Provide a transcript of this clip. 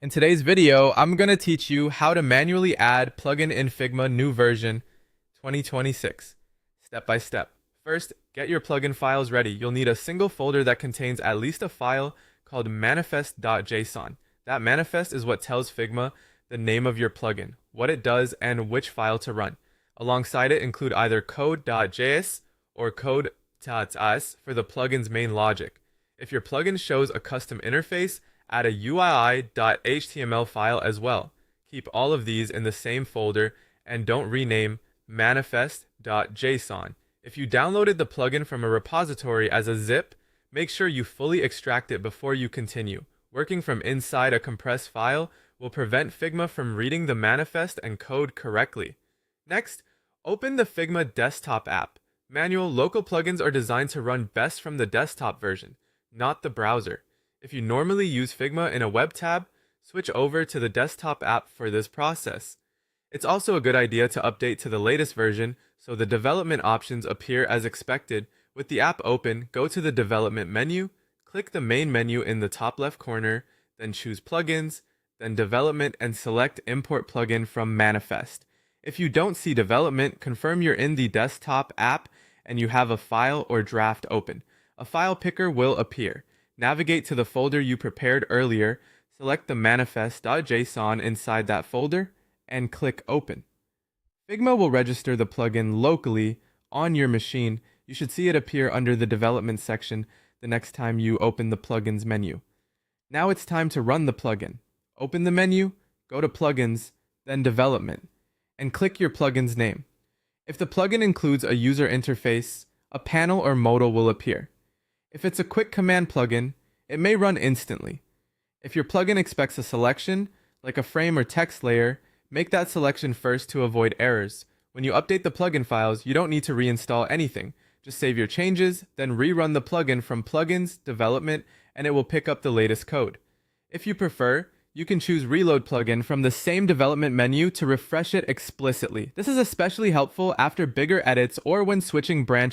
In today's video, I'm going to teach you how to manually add plugin in Figma new version 2026, step by step. First, get your plugin files ready. You'll need a single folder that contains at least a file called manifest.json. That manifest is what tells Figma the name of your plugin, what it does, and which file to run. Alongside it, include either code.js or code.as for the plugin's main logic. If your plugin shows a custom interface, add a UI.html file as well. Keep all of these in the same folder and don't rename manifest.json. If you downloaded the plugin from a repository as a zip, make sure you fully extract it before you continue. Working from inside a compressed file will prevent Figma from reading the manifest and code correctly. Next, open the Figma desktop app. Manual local plugins are designed to run best from the desktop version, not the browser. If you normally use Figma in a web tab, switch over to the desktop app for this process. It's also a good idea to update to the latest version so the development options appear as expected. With the app open, go to the development menu, click the main menu in the top left corner, then choose plugins, then development and select import plugin from manifest. If you don't see development, confirm you're in the desktop app and you have a file or draft open. A file picker will appear. Navigate to the folder you prepared earlier, select the manifest.json inside that folder, and click Open. Figma will register the plugin locally on your machine. You should see it appear under the development section the next time you open the plugins menu. Now it's time to run the plugin. Open the menu, go to Plugins, then Development, and click your plugin's name. If the plugin includes a user interface, a panel or modal will appear. If it's a quick command plugin, it may run instantly. If your plugin expects a selection, like a frame or text layer, make that selection first to avoid errors. When you update the plugin files, you don't need to reinstall anything. Just save your changes, then rerun the plugin from Plugins, Development, and it will pick up the latest code. If you prefer, you can choose Reload Plugin from the same development menu to refresh it explicitly. This is especially helpful after bigger edits or when switching branches.